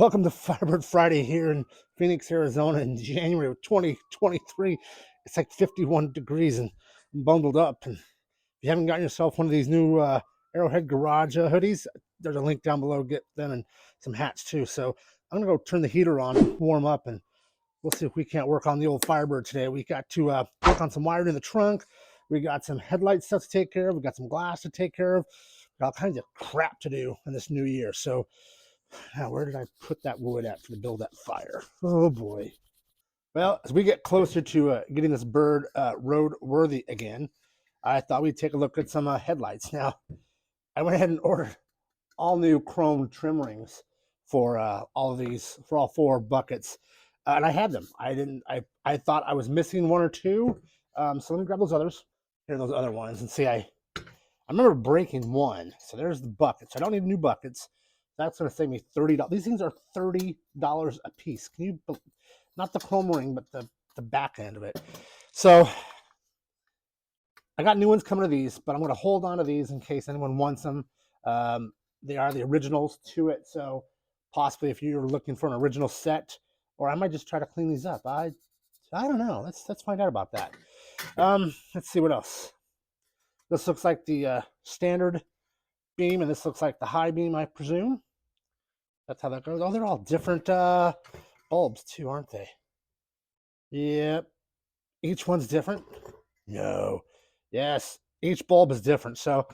Welcome to Firebird Friday here in Phoenix, Arizona in January of 2023. It's like 51 degrees and I'm bundled up. And if you haven't gotten yourself one of these new Arrowhead Garage hoodies, there's a link down below. Get them and some hats too. So I'm going to go turn the heater on and warm up, and we'll see if we can't work on the old Firebird today. We got to work on some wiring in the trunk. We got some headlight stuff to take care of. We got some glass to take care of. We got all kinds of crap to do in this new year. So now, where did I put that wood at to build that fire? Oh boy. Well, as we get closer to getting this bird road worthy again, I thought we'd take a look at some headlights. Now, I went ahead and ordered all new chrome trim rings for all of these, for all four buckets, and I had them. I thought I was missing one or two, so let me grab those others. Here are those other ones and see. I remember breaking one, so there's the buckets. I don't need new buckets. That's going to save me $30. These things are $30 a piece. Can you, not the chrome ring, but the back end of it. So I got new ones coming to these, but I'm going to hold on to these in case anyone wants them. They are the originals to it, so possibly if you're looking for an original set, or I might just try to clean these up. I don't know. Let's find out about that. Let's see what else. This looks like the standard beam, and this looks like the high beam, I presume. That's how that goes. Oh, they're all different bulbs too, aren't they? Yep. Each one's different? No. Yes, each bulb is different. So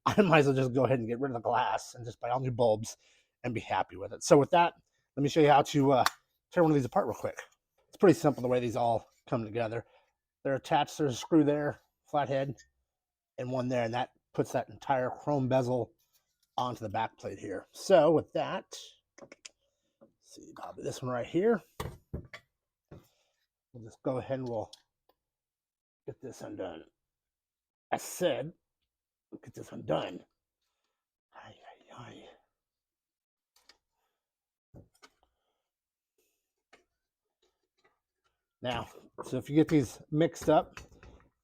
I might as well just go ahead and get rid of the glass and just buy all new bulbs and be happy with it. So with that, let me show you how to tear one of these apart real quick. It's pretty simple the way these all come together. They're attached. There's a screw there, flathead, and one there, and that puts that entire chrome bezel onto the back plate here. So with that, let's see, I'll do this one right here. We'll just go ahead and we'll get this undone. As said, we'll get this one done. Now, so if you get these mixed up,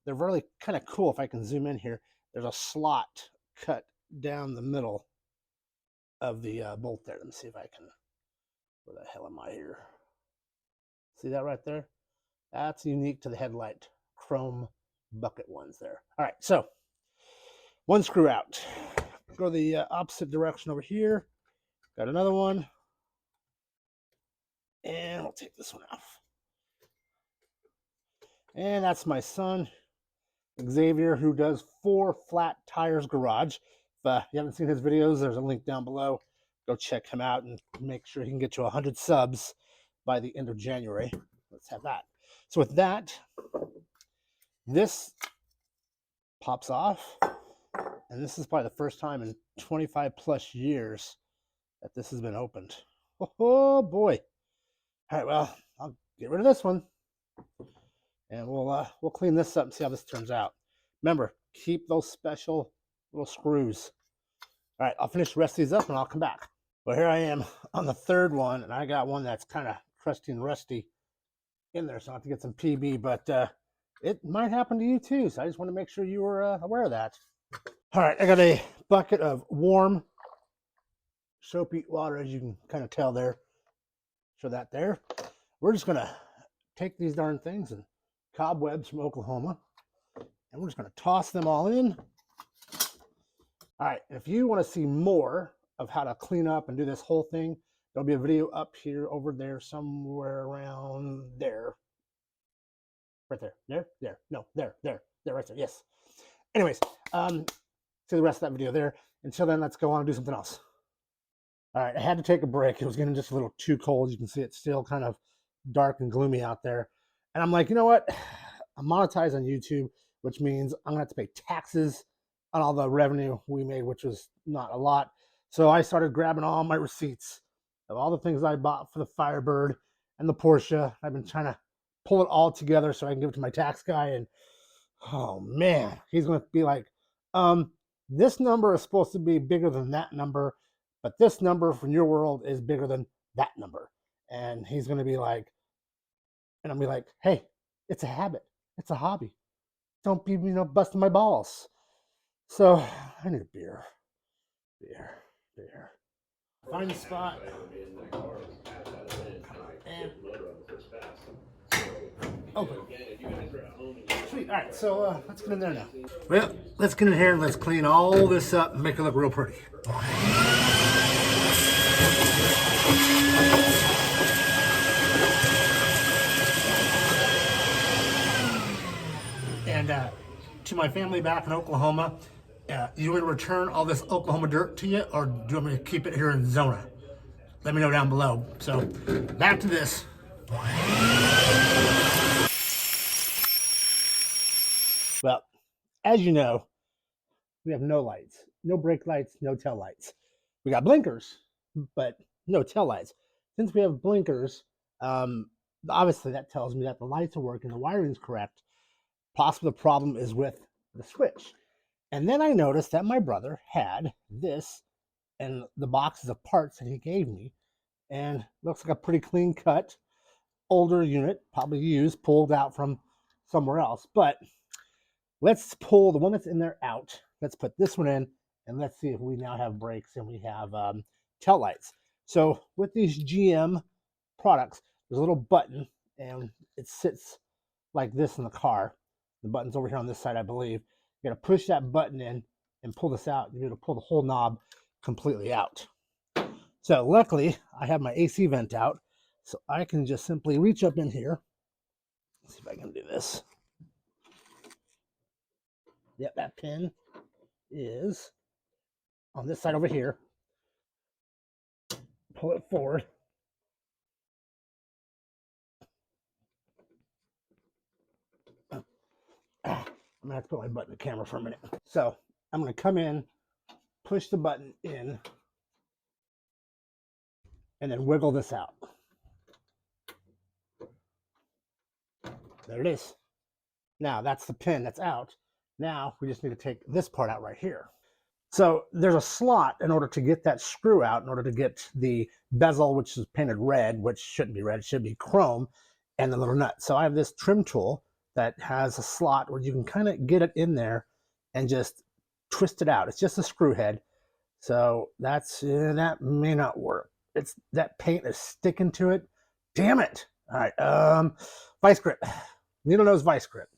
they're really kind of cool. If I can zoom in here, there's a slot cut down the middle of the bolt there. Let me see if I can, where the hell am I here? See that right there? That's unique to the headlight chrome bucket ones there. All right, so one screw out. Go the opposite direction over here. Got another one. And we'll take this one off. And that's my son, Xavier, who does 4 Flat Tires Garage. If you haven't seen his videos, there's a link down below. Go check him out and make sure he can get to 100 subs by the end of January. Let's have that. So with that, this pops off. And this is probably the first time in 25 plus years that this has been opened. Oh boy. All right, well, I'll get rid of this one. And we'll clean this up and see how this turns out. Remember, keep those special little screws. All right, I'll finish the rest of these up and I'll come back. Well, here I am on the third one, and I got one that's kind of crusty and rusty in there, so I have to get some PB, but it might happen to you too, so I just want to make sure you were aware of that. All right, I got a bucket of warm soapy water, as you can kind of tell there. Show that there. We're just going to take these darn things and cobwebs from Oklahoma, and we're just going to toss them all in. All right, if you want to see more of how to clean up and do this whole thing, there'll be a video up here, over there, somewhere around there. Right there, there, no, there, right there, yes. Anyways, see the rest of that video there. Until then, let's go on and do something else. All right, I had to take a break. It was getting just a little too cold. You can see it's still kind of dark and gloomy out there. And I'm like, you know what? I'm monetized on YouTube, which means I'm going to have to pay taxes on all the revenue we made, which was not a lot. So I started grabbing all my receipts of all the things I bought for the Firebird and the Porsche. I've been trying to pull it all together so I can give it to my tax guy. And oh man, he's going to be like, this number is supposed to be bigger than that number, but this number from your world is bigger than that number. And he's going to be like, and I'll be like, hey, it's a habit. It's a hobby. Don't be, busting my balls. So I need a beer. Find the spot. And open. Sweet. All right, so let's get in there now. Well, let's get in here and let's clean all this up and make it look real pretty. And to my family back in Oklahoma, you want me to return all this Oklahoma dirt to you, or do you want me to keep it here in Zona? Let me know down below. So, back to this. Well, as you know, we have no lights, no brake lights, no tail lights. We got blinkers, but no tail lights. Since we have blinkers, obviously that tells me that the lights are working, the wiring's correct. Possibly the problem is with the switch. And then I noticed that my brother had this and the boxes of parts that he gave me, and looks like a pretty clean cut, older unit, probably used, pulled out from somewhere else. But let's pull the one that's in there out. Let's put this one in, and let's see if we now have brakes and we have tail lights. So with these GM products, there's a little button, and it sits like this in the car. The button's over here on this side, I believe. You got to push that button in and pull this out. You're going to pull the whole knob completely out. So luckily, I have my AC vent out, so I can just simply reach up in here. Let's see if I can do this. Yep, that pin is on this side over here. Pull it forward. I'm gonna have to put my button in the camera for a minute. So I'm gonna come in, push the button in, and then wiggle this out. There it is. Now that's the pin that's out. Now we just need to take this part out right here. So there's a slot in order to get that screw out, in order to get the bezel, which is painted red, which shouldn't be red, it should be chrome, and the little nut. So I have this trim tool that has a slot where you can kind of get it in there and just twist it out. It's just a screw head. So that may not work. It's that paint is sticking to it. Damn it. All right. Vice grip. Needle nose vice grip.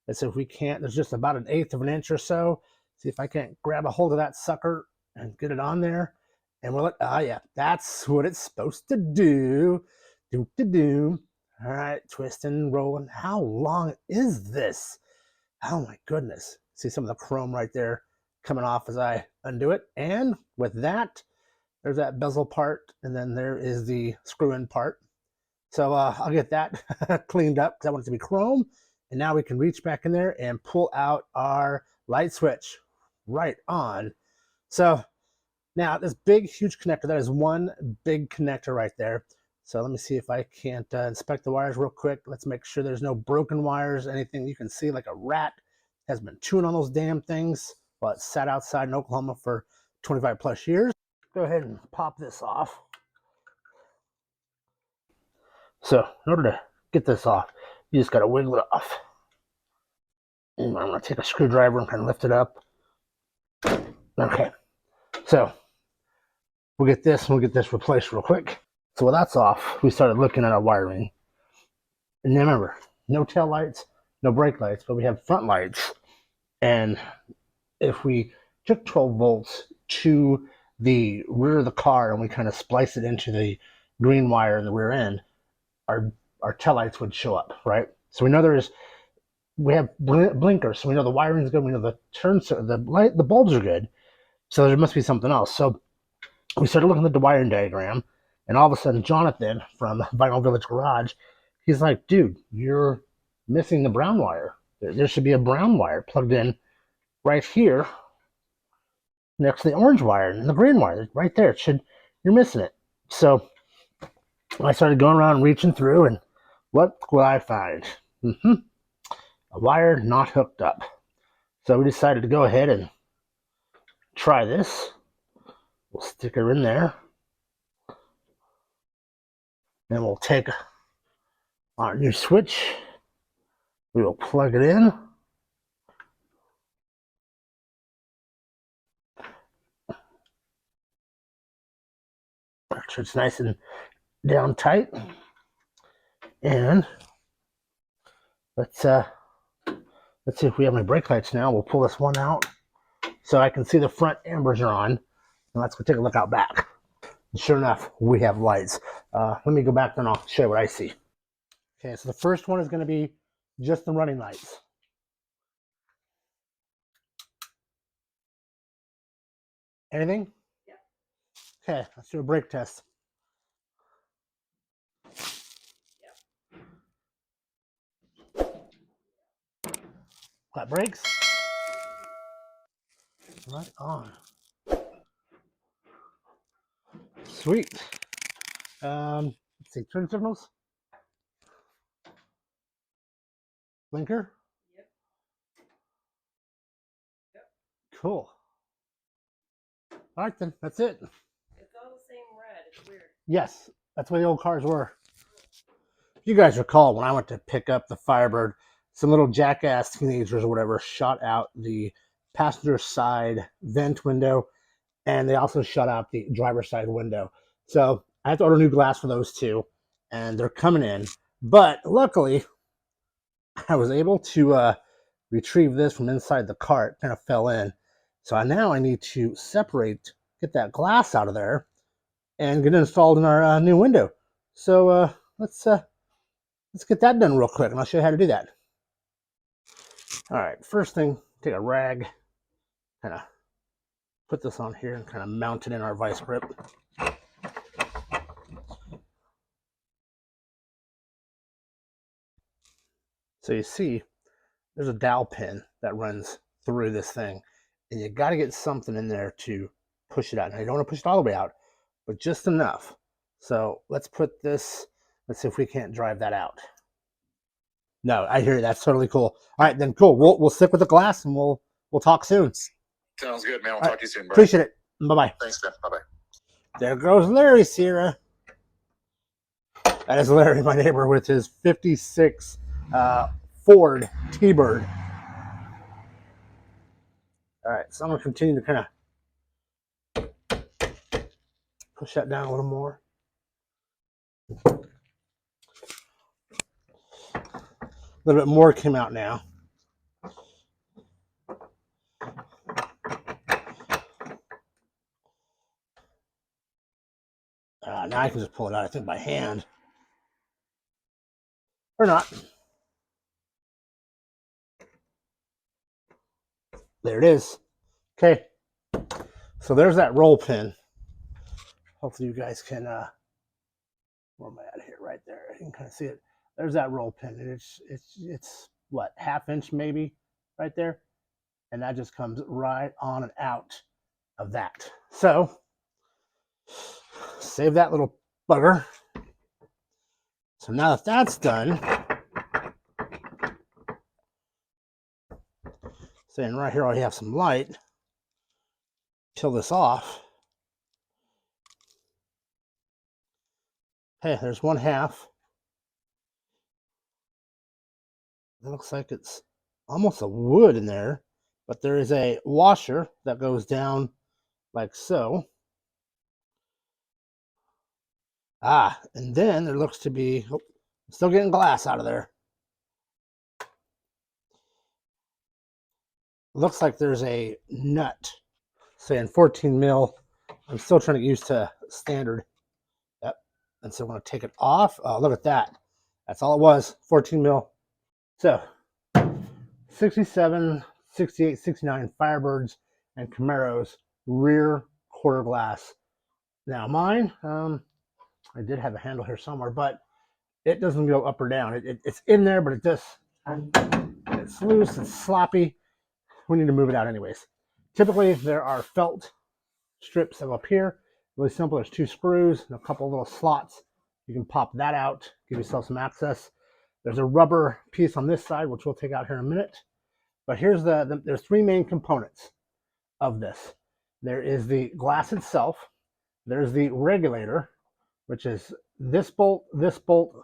Let's see if we can't. There's just about 1/8 of an inch or so. See if I can't grab a hold of that sucker and get it on there. And we'll yeah, that's what it's supposed to do. Do. All right, twisting, rolling. How long is this? Oh my goodness. See some of the chrome right there coming off as I undo it. And with that, there's that bezel part, and then there is the screw-in part. So I'll get that cleaned up because I want it to be chrome. And now we can reach back in there and pull out our light switch. Right on. So now this big, huge connector, that is one big connector right there. So let me see if I can't inspect the wires real quick. Let's make sure there's no broken wires, anything you can see like a rat has been chewing on those damn things while it sat outside in Oklahoma for 25 plus years. Go ahead and pop this off. So in order to get this off, you just got to wiggle it off. And I'm going to take a screwdriver and kind of lift it up. Okay, so we'll get this replaced real quick. So while that's off, we started looking at our wiring. And remember, no tail lights, no brake lights, but we have front lights. And if we took 12 volts to the rear of the car and we kind of splice it into the green wire in the rear end, our tail lights would show up, right? So we know we have blinkers, so we know the wiring's good, we know the bulbs are good. So there must be something else. So we started looking at the wiring diagram, and all of a sudden Jonathan from Vinyl Village Garage, he's like, dude, you're missing the brown wire. There should be a brown wire plugged in right here next to the orange wire and the green wire right there. You're missing it. So I started going around reaching through, and what would I find? A wire not hooked up. So we decided to go ahead and try this. We'll stick her in there. Then we'll take our new switch. We will plug it in. sure it's nice and down tight. And let's see if we have my brake lights now. We'll pull this one out so I can see the front ambers are on. And let's go take a look out back. And sure enough, we have lights. Let me go back and I'll show you what I see. Okay, so the first one is going to be just the running lights. Anything? Yeah. Okay, let's do a brake test. Got brakes? Right on. Sweet. Let's see, turn signals. Blinker. Yep. Cool. All right then, that's it. It's all the same red. It's weird. Yes, that's what the old cars were. If you guys recall, when I went to pick up the Firebird, some little jackass teenagers or whatever shot out the passenger side vent window, and they also shut out the driver's side window. So I have to order new glass for those two, and they're coming in. But luckily, I was able to retrieve this from inside the car. It kind of fell in. So now I need to get that glass out of there, and get it installed in our new window. So let's get that done real quick, and I'll show you how to do that. All right, first thing, take a rag, kind of put this on here and kind of mount it in our vice grip. So you see, there's a dowel pin that runs through this thing, and you got to get something in there to push it out. Now you don't want to push it all the way out, but just enough. So let's put this, let's see if we can't drive that out. No, I hear you. That's totally cool. All right, then cool. We'll stick with the glass, and we'll talk soon. Sounds good, man. We'll talk to you soon, bro. Appreciate it. Bye-bye. Thanks, man. Bye-bye. There goes Larry, Sierra. That is Larry, my neighbor, with his 56 Ford T-Bird. All right, so I'm going to continue to kind of push that down a little more. A little bit more came out now. Now I can just pull it out, I think, by hand. Or not. There it is. Okay. So there's that roll pin. Hopefully you guys can, where am I at here? Right there. You can kind of see it. There's that roll pin. And it's what, ½ inch maybe right there. And that just comes right on and out of that. So save that little bugger. So now that that's done, saying right here I have some light. Kill this off. Hey, there's 1/2. It looks like it's almost a wood in there, but there is a washer that goes down like so. And then there looks to be, oh, I'm still getting glass out of there. Looks like there's a nut saying 14 mil. I'm still trying to get used to standard. Yep. And so I'm going to take it off. Oh, look at that. That's all it was, 14 mil. So 67, 68, 69 Firebirds and Camaros rear quarter glass. Now mine, I did have a handle here somewhere, but it doesn't go up or down. It's in there, but it's loose, it's sloppy. We need to move it out anyways. Typically, there are felt strips that go up here. Really simple. There's 2 screws and a couple little slots. You can pop that out, give yourself some access. There's a rubber piece on this side, which we'll take out here in a minute. But here's there's 3 main components of this. There is the glass itself. There's the regulator, which is this bolt, this bolt,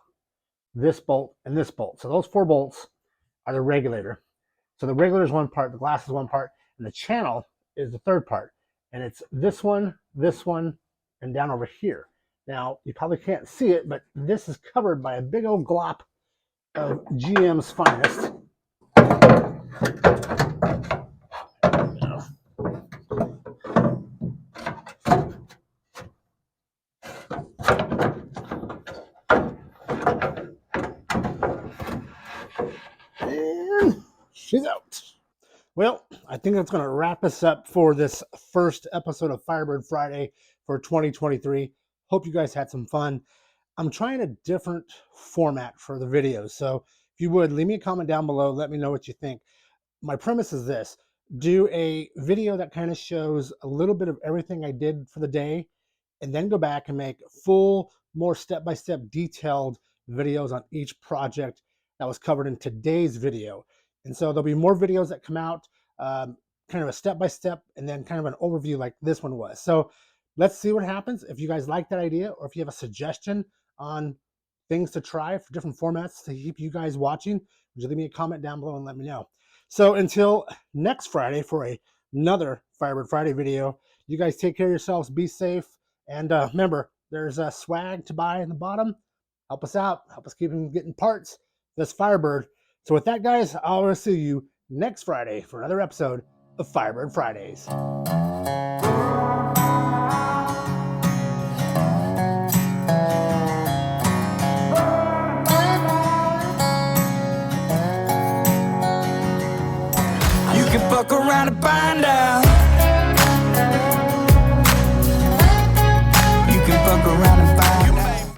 this bolt, and this bolt. So those 4 bolts are the regulator. So the regulator is one part, the glass is one part, and the channel is the third part. And it's this one, and down over here. Now, you probably can't see it, but this is covered by a big old glop of GM's finest. And she's out. Well, I think that's going to wrap us up for this first episode of Firebird Friday for 2023. Hope you guys had some fun. I'm trying a different format for the videos. So if you would, leave me a comment down below. Let me know what you think. My premise is this: do a video that kind of shows a little bit of everything I did for the day, and then go back and make full, more step-by-step detailed videos on each project that was covered in today's video. And so there'll be more videos that come out, kind of a step-by-step, and then kind of an overview like this one was. So let's see what happens. If you guys like that idea, or if you have a suggestion on things to try for different formats to keep you guys watching, would you leave me a comment down below and let me know. So until next Friday for another Firebird Friday video, you guys take care of yourselves, be safe, and remember, there's a swag to buy in the bottom. Help us out, help us keep getting parts. That's Firebird. So with that, guys, I'll see you next Friday for another episode of Firebird Fridays.